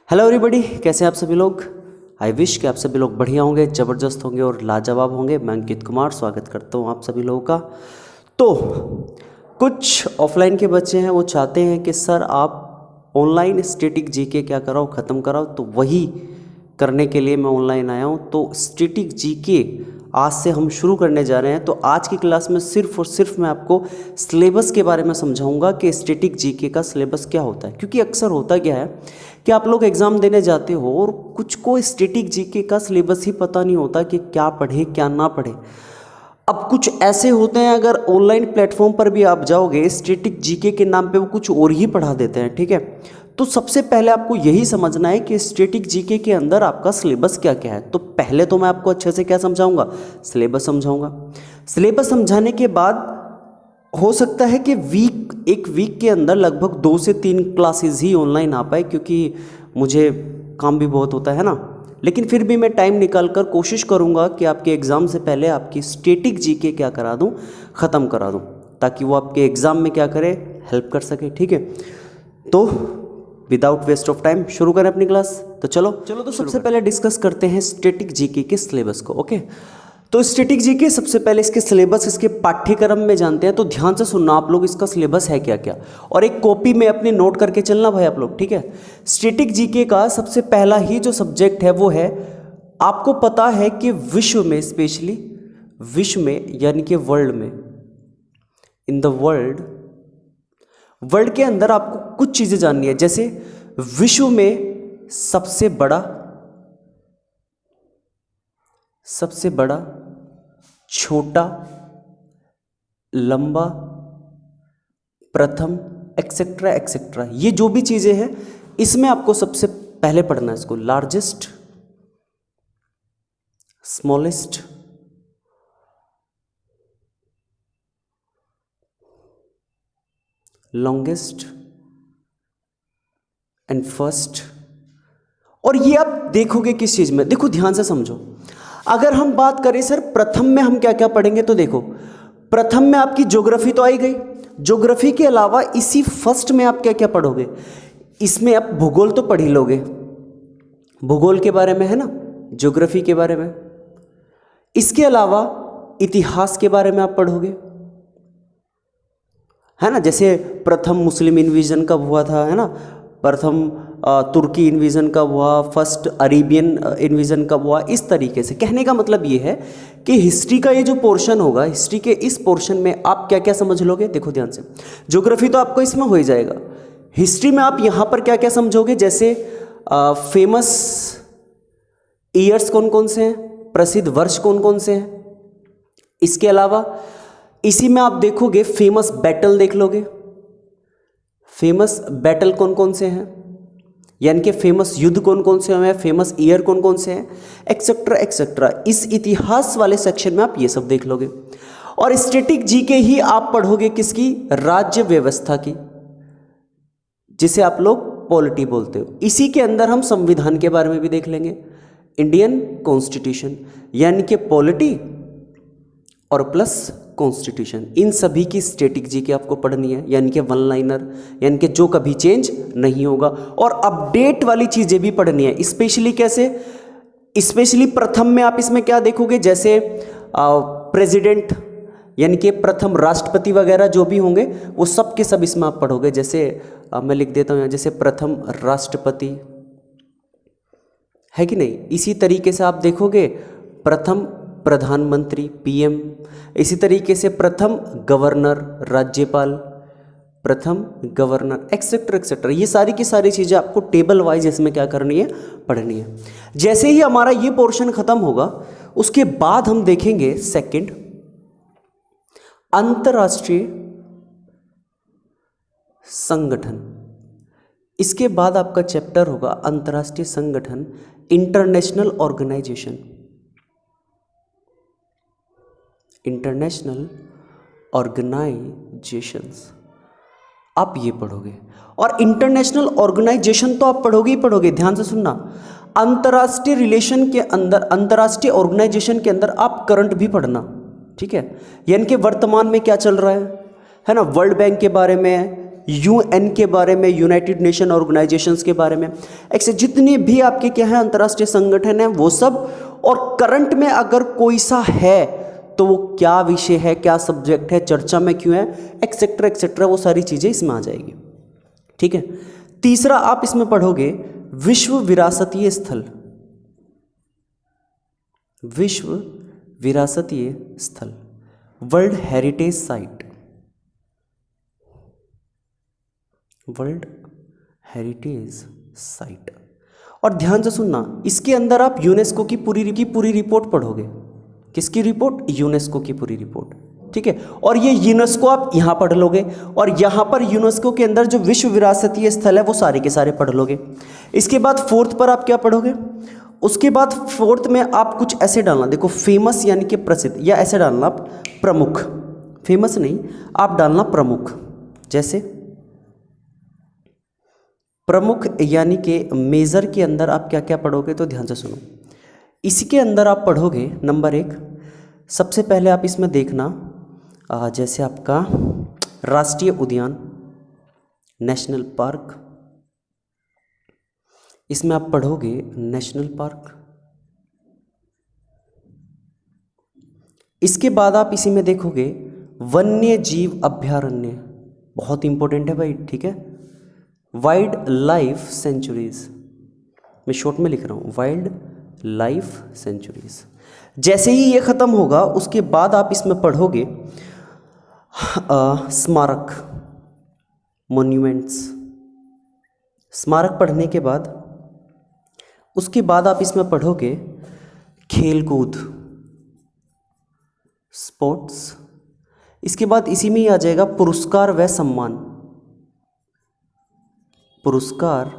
Hello everybody, कैसे हैं आप सभी लोग। आई विश कि आप सभी लोग बढ़िया होंगे, ज़बरदस्त होंगे और लाजवाब होंगे। मैं अंकित कुमार स्वागत करता हूं आप सभी लोगों का। तो कुछ ऑफलाइन के बच्चे हैं, वो चाहते हैं कि सर आप ऑनलाइन स्टैटिक जीके क्या कराओ, ख़त्म कराओ। तो वही करने के लिए मैं ऑनलाइन आया हूं। तो स्टैटिक जीके आज से हम शुरू करने जा रहे हैं। तो आज की क्लास में सिर्फ और सिर्फ मैं आपको सिलेबस के बारे में समझाऊंगा कि स्टैटिक जीके का सिलेबस क्या होता है। क्योंकि अक्सर होता क्या है कि आप लोग एग्ज़ाम देने जाते हो और कुछ को स्टैटिक जीके का सिलेबस ही पता नहीं होता कि क्या पढ़े क्या ना पढ़े। अब कुछ ऐसे होते हैं, अगर ऑनलाइन प्लेटफॉर्म पर भी आप जाओगे स्टैटिक जीके के नाम पे वो कुछ और ही पढ़ा देते हैं, ठीक है। तो सबसे पहले आपको यही समझना है कि स्टैटिक जीके के अंदर आपका सिलेबस क्या क्या है। तो पहले तो मैं आपको अच्छे से क्या समझाऊंगा, सिलेबस समझाऊंगा। सिलेबस समझाने के बाद हो सकता है कि एक वीक के अंदर लगभग 2 से 3 क्लासेस ही ऑनलाइन आ पाए, क्योंकि मुझे काम भी बहुत होता है ना। लेकिन फिर भी मैं टाइम निकाल कर कोशिश करूंगा कि आपके एग्ज़ाम से पहले आपकी स्टैटिक जीके क्या करा दूं, ख़त्म करा दूं, ताकि वो आपके एग्ज़ाम में क्या करे, हेल्प कर सके, ठीक है। तो विदाउट वेस्ट ऑफ टाइम शुरू करें अपनी क्लास। तो चलो तो सबसे पहले डिस्कस करते हैं स्टैटिक जीके के सिलेबस को। ओके, तो स्टैटिक जीके सबसे पहले इसके सिलेबस, इसके पाठ्यक्रम में जानते हैं। तो ध्यान से सुनना आप लोग, इसका सिलेबस है क्या क्या, और एक कॉपी में अपनी नोट करके चलना भाई आप लोग, ठीक है। स्टैटिक जीके का सबसे पहला ही जो सब्जेक्ट है वो है, आपको पता है कि विश्व में, स्पेशली विश्व में यानी कि वर्ल्ड में, इन द वर्ल्ड के अंदर आपको कुछ चीजें जाननी है। जैसे विश्व में सबसे बड़ा, छोटा, लंबा, प्रथम, एक्सेट्रा एक्सेट्रा, ये जो भी चीजें हैं इसमें आपको सबसे पहले पढ़ना है इसको। Largest, smallest, longest and first. और ये आप देखोगे किस चीज में, देखो ध्यान से समझो। अगर हम बात करें सर प्रथम में हम क्या क्या पढ़ेंगे, तो देखो प्रथम में आपकी ज्योग्राफी तो आई गई। ज्योग्राफी के अलावा इसी फर्स्ट में आप क्या क्या पढ़ोगे, इसमें आप भूगोल तो पढ़ ही लोगे, भूगोल के बारे में है ना, ज्योग्राफी के बारे में। इसके अलावा इतिहास के बारे में आप पढ़ोगे, है ना। जैसे प्रथम मुस्लिम इन्वीजन कब हुआ था, है ना, प्रथम तुर्की इन्वीजन कब हुआ, फर्स्ट अरेबियन इन्वीजन कब हुआ। इस तरीके से कहने का मतलब ये है कि हिस्ट्री का ये जो पोर्शन होगा, हिस्ट्री के इस पोर्शन में आप क्या क्या समझ लोगे, देखो ध्यान से। ज्योग्राफी तो आपको इसमें हो ही जाएगा। हिस्ट्री में आप यहाँ पर क्या क्या समझोगे, जैसे फेमस ईयर्स कौन कौन से हैं, प्रसिद्ध वर्ष कौन कौन से हैं। इसके अलावा इसी में आप देखोगे फेमस बैटल देख लोगे, फेमस बैटल कौन कौन से हैं, यानी कि फेमस युद्ध कौन कौन से हैं, फेमस ईयर कौन कौन से हैं, एक्सेट्रा एक्सेट्रा। इस इतिहास वाले सेक्शन में आप ये सब देख लोगे। और स्टैटिक जीके ही आप पढ़ोगे किसकी, राज्य व्यवस्था की, जिसे आप लोग पॉलिटी बोलते हो। इसी के अंदर हम संविधान के बारे में भी देख लेंगे, इंडियन कॉन्स्टिट्यूशन, यानी कि पॉलिटी और प्लस कॉन्स्टिट्यूशन। इन सभी की स्टैटिक जीके आपको पढ़नी है, यानी कि वन लाइनर, यानी कि जो कभी चेंज नहीं होगा। और अपडेट वाली चीजें भी पढ़नी है। स्पेशली कैसे, स्पेशली प्रथम में आप इसमें क्या देखोगे, जैसे प्रेसिडेंट यानी कि प्रथम राष्ट्रपति वगैरह जो भी होंगे वो सब के सब इसमें आप पढ़ोगे। जैसे मैं लिख देता हूँ यहाँ, जैसे प्रथम राष्ट्रपति, है कि नहीं। इसी तरीके से आप देखोगे प्रथम प्रधानमंत्री, पीएम। इसी तरीके से प्रथम गवर्नर, राज्यपाल, प्रथम गवर्नर, एक्सेट्रा एक्सेट्रा। ये सारी की सारी चीजें आपको टेबल वाइज इसमें क्या करनी है, पढ़नी है। जैसे ही हमारा ये पोर्शन खत्म होगा उसके बाद हम देखेंगे सेकंड, अंतरराष्ट्रीय संगठन। इसके बाद आपका चैप्टर होगा अंतरराष्ट्रीय संगठन, इंटरनेशनल ऑर्गेनाइजेशन, इंटरनेशनल ऑर्गेनाइजेशंस। आप ये पढ़ोगे। और इंटरनेशनल ऑर्गेनाइजेशन तो आप पढ़ोगे ही पढ़ोगे, ध्यान से सुनना। अंतरराष्ट्रीय रिलेशन के अंदर, अंतरराष्ट्रीय ऑर्गेनाइजेशन के अंदर आप करंट भी पढ़ना, ठीक है। यानी कि वर्तमान में क्या चल रहा है ना, वर्ल्ड बैंक के बारे में, यूएन के बारे में, यूनाइटेड नेशन ऑर्गेनाइजेशंस के बारे में, ऐसे जितने भी आपके क्या है अंतर्राष्ट्रीय संगठन हैं वो सब, और करंट में अगर कोई सा है तो वो क्या विषय है, क्या सब्जेक्ट है, चर्चा में क्यों है, एक्सेट्रा एक्सेट्रा, वो सारी चीज़ें इसमें आ जाएगी। ठीक है। तीसरा आप इसमें पढ़ोगे विश्व विरासतीय स्थल, विश्व विरासतीय स्थल, world heritage site, world heritage site. और ध्यान से सुनना, इसके अंदर आप यूनेस्को की पूरी रिपोर्ट पढ़ोगे। किसकी रिपोर्ट? यूनेस्को की पूरी रिपोर्ट। ठीक है। और ये यूनेस्को आप यहाँ पढ़ लोगे, और यहाँ पर यूनेस्को के अंदर जो विश्व विरासतीय स्थल है वो सारे के सारे पढ़ लोगे। इसके बाद फोर्थ पर आप क्या पढ़ोगे? उसके बाद फोर्थ में आप कुछ ऐसे डालना, देखो फेमस यानी कि प्रसिद्ध, या ऐसे डालना आप प्रमुख, फेमस नहीं, आप डालना प्रमुख। जैसे प्रमुख यानी कि मेजर के अंदर आप क्या क्या पढ़ोगे, तो ध्यान से सुनो। इसके अंदर आप पढ़ोगे नंबर 1, सबसे पहले आप इसमें देखना जैसे आपका राष्ट्रीय उद्यान, नेशनल पार्क, इसमें आप पढ़ोगे नेशनल पार्क। इसके बाद आप इसी में देखोगे वन्य जीव अभयारण्य, बहुत इंपॉर्टेंट है भाई। ठीक है। वाइल्ड लाइफ सेंचुरीज, मैं शॉर्ट में लिख रहा हूँ, वाइल्ड लाइफ सेंचुरीज। जैसे ही ये ख़त्म होगा उसके बाद आप इसमें पढ़ोगे स्मारक, मॉन्यूमेंट्स। स्मारक पढ़ने के बाद उसके बाद आप इसमें पढ़ोगे खेल कूद, स्पोर्ट्स। इसके बाद इसी में ही आ जाएगा पुरस्कार व सम्मान, पुरस्कार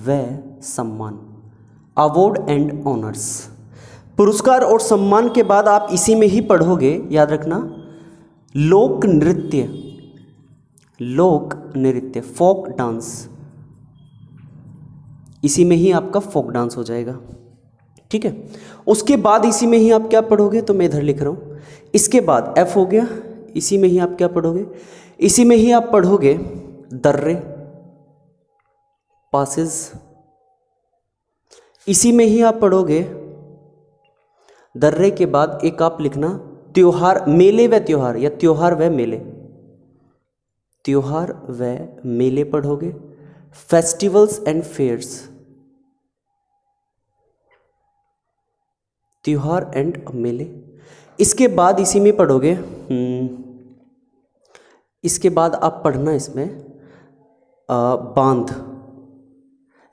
व सम्मान, अवार्ड एंड ऑनर्स। पुरस्कार और सम्मान के बाद आप इसी में ही पढ़ोगे, याद रखना, लोक नृत्य, लोक नृत्य, फोक डांस। इसी में ही आपका फोक डांस हो जाएगा। ठीक है। उसके बाद इसी में ही आप क्या पढ़ोगे, तो मैं इधर लिख रहा हूँ। इसके बाद एफ हो गया, इसी में ही आप क्या पढ़ोगे, इसी में ही आप पढ़ोगे दर्रे, पासेस। इसी में ही आप पढ़ोगे दर्रे के बाद एक आप लिखना त्योहार, मेले व त्योहार, या त्योहार व मेले, त्योहार व मेले पढ़ोगे। फेस्टिवल्स एंड फेयर्स, त्योहार एंड मेले। इसके बाद इसी में पढ़ोगे इसके बाद आप पढ़ना इसमें बांध,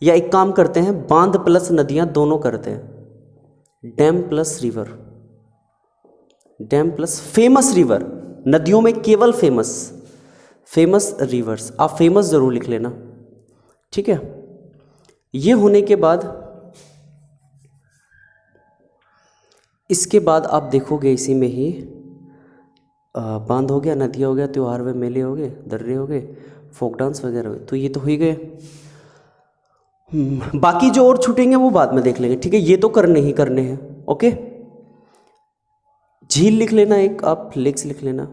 या एक काम करते हैं बांध प्लस नदियां दोनों करते हैं, dam plus river, dam plus famous river, नदियों में केवल फेमस, फेमस रिवर्स, आप फेमस ज़रूर लिख लेना। ठीक है। ये होने के बाद इसके बाद आप देखोगे इसी में ही बांध हो गया, नदियाँ हो गया, त्योहार व मेले हो गए, दर्रे हो गए, फोक डांस वगैरह हो गए, तो ये तो हो ही गए। बाकी जो और छूटेंगे वो बाद में देख लेंगे। ठीक है। ये तो करने ही करने हैं। ओके। झील लिख लेना, एक आप लेक्स लिख लेना,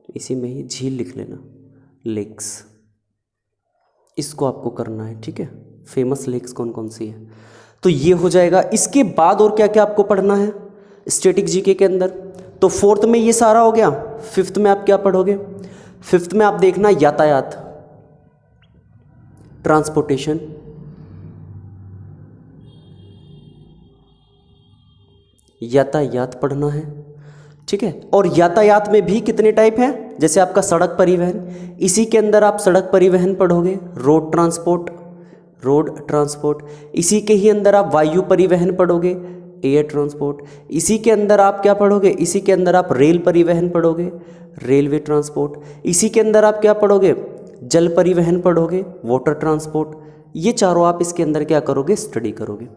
इसी में ही झील लिख लेना, लेक्स, इसको आपको करना है। ठीक है। फेमस लेक्स कौन कौन सी है, तो ये हो जाएगा। इसके बाद और क्या क्या आपको पढ़ना है स्टैटिक जीके के अंदर, तो फोर्थ में ये सारा हो गया। फिफ्थ में आप क्या पढ़ोगे? फिफ्थ में आप देखना यातायात, ट्रांसपोर्टेशन, यातायात पढ़ना है। ठीक है। और यातायात में भी कितने टाइप हैं, जैसे आपका सड़क परिवहन, इसी के अंदर आप सड़क परिवहन पढ़ोगे, रोड ट्रांसपोर्ट, रोड ट्रांसपोर्ट। इसी के ही अंदर आप वायु परिवहन पढ़ोगे, एयर ट्रांसपोर्ट। इसी के अंदर आप क्या पढ़ोगे, इसी के अंदर आप रेल परिवहन पढ़ोगे, रेलवे ट्रांसपोर्ट। इसी के अंदर आप क्या पढ़ोगे, जल परिवहन पढ़ोगे, वाटर ट्रांसपोर्ट। ये चारों आप इसके अंदर क्या करोगे, स्टडी करोगे।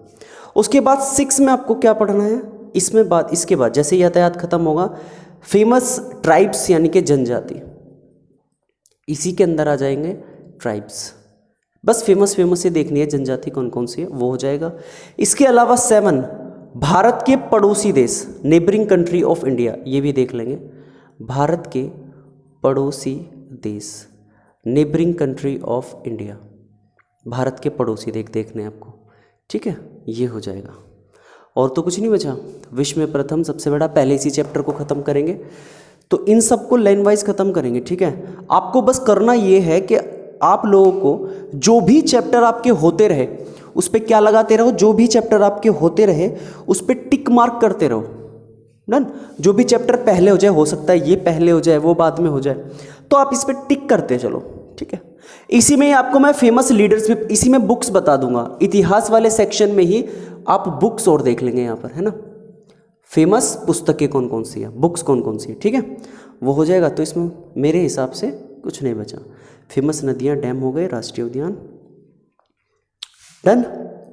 उसके बाद 6 में आपको क्या पढ़ना है, इसके बाद जैसे यातायात खत्म होगा, फेमस ट्राइब्स यानी कि जनजाति, इसी के अंदर आ जाएंगे ट्राइब्स। बस फेमस से देखनी है जनजाति कौन कौन सी है, वो हो जाएगा। इसके अलावा 7 भारत के पड़ोसी देश, नेबरिंग कंट्री ऑफ इंडिया, ये भी देख लेंगे। भारत के पड़ोसी देश, neighbouring country of India, Bharat के पड़ोसी देखने आपको, ठीक है, ये हो जाएगा। और तो कुछ नहीं बचा। विश्व में प्रथम सबसे बड़ा, पहले इसी चैप्टर को ख़त्म करेंगे। तो इन सबको लाइन वाइज ख़त्म करेंगे, ठीक है। आपको बस करना ये है कि आप लोगों को जो भी चैप्टर आपके होते रहे उस पर क्या लगाते रहो, जो भी चैप्टर आपके होते रहे उस पर टिक मार्क करते रहो। डन। जो भी चैप्टर पहले हो जाए, हो सकता है ये पहले हो जाए वो बाद में हो जाए, तो आप इस पर टिक करते चलो, ठीक है। इसी में ही आपको मैं फेमस लीडर्स में, इसी में बुक्स बता दूंगा, इतिहास वाले सेक्शन में ही आप बुक्स और देख लेंगे यहाँ पर, है ना। फेमस पुस्तकें कौन कौन सी है, बुक्स कौन कौन सी है, ठीक है, वो हो जाएगा। तो इसमें मेरे हिसाब से कुछ नहीं बचा। फेमस नदियाँ, डैम हो गए, राष्ट्रीय उद्यान, डन।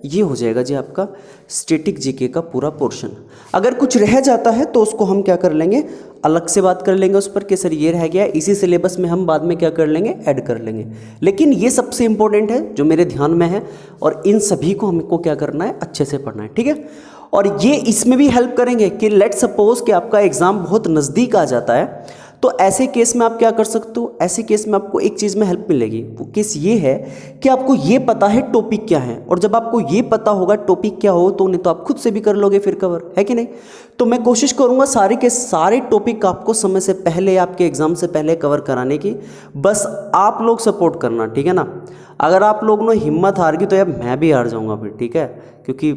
ये हो जाएगा जी आपका स्टैटिक जीके का पूरा पोर्शन। अगर कुछ रह जाता है तो उसको हम क्या कर लेंगे, अलग से बात कर लेंगे उस पर कि सर ये रह गया, इसी सिलेबस में हम बाद में क्या कर लेंगे, ऐड कर लेंगे। लेकिन ये सबसे इंपॉर्टेंट है जो मेरे ध्यान में है, और इन सभी को हमको क्या करना है, अच्छे से पढ़ना है, ठीक है। और ये इसमें भी हेल्प करेंगे कि लेट सपोज कि आपका एग्जाम बहुत नज़दीक आ जाता है, तो ऐसे केस में आप क्या कर सकते हो, ऐसे केस में आपको एक चीज़ में हेल्प मिलेगी। वो केस ये है कि आपको ये पता है टॉपिक क्या है, और जब आपको ये पता होगा टॉपिक क्या हो, तो उन्हें तो आप खुद से भी कर लोगे फिर कवर, है कि नहीं। तो मैं कोशिश करूँगा सारे के सारे टॉपिक आपको समय से पहले, आपके एग्ज़ाम से पहले कवर कराने की। बस आप लोग सपोर्ट करना, ठीक है ना। अगर आप लोग ने हिम्मत हार गई तो यार मैं भी हार जाऊँगा फिर, ठीक है, क्योंकि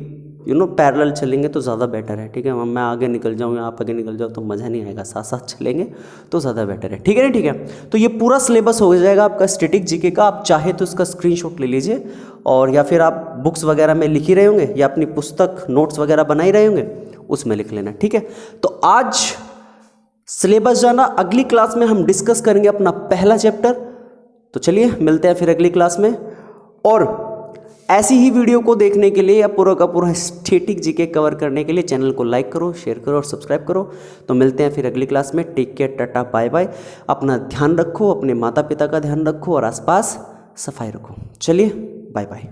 पैरेलल चलेंगे तो ज़्यादा बेटर है, ठीक है। मैं आगे निकल जाऊँ या आप आगे निकल जाओ तो मज़ा नहीं आएगा, साथ साथ चलेंगे तो ज़्यादा बेटर है, ठीक है ना, ठीक है। तो ये पूरा सिलेबस हो जाएगा आपका स्टैटिक जीके का। आप चाहे तो इसका स्क्रीनशॉट ले लीजिए, और या फिर आप बुक्स वगैरह में लिख ही रहे होंगे या अपनी पुस्तक नोट्स वगैरह बना ही रहे होंगे, उसमें लिख लेना, ठीक है। तो आज सिलेबस जाना, अगली क्लास में हम डिस्कस करेंगे अपना पहला चैप्टर। तो चलिए मिलते हैं फिर अगली क्लास में। और ऐसी ही वीडियो को देखने के लिए या पूरा का पूरा स्टैटिक जीके कवर करने के लिए चैनल को लाइक करो, शेयर करो और सब्सक्राइब करो। तो मिलते हैं फिर अगली क्लास में। Take care, tata, bye bye. अपना ध्यान रखो, अपने माता पिता का ध्यान रखो और आसपास सफाई रखो। चलिए बाय बाय।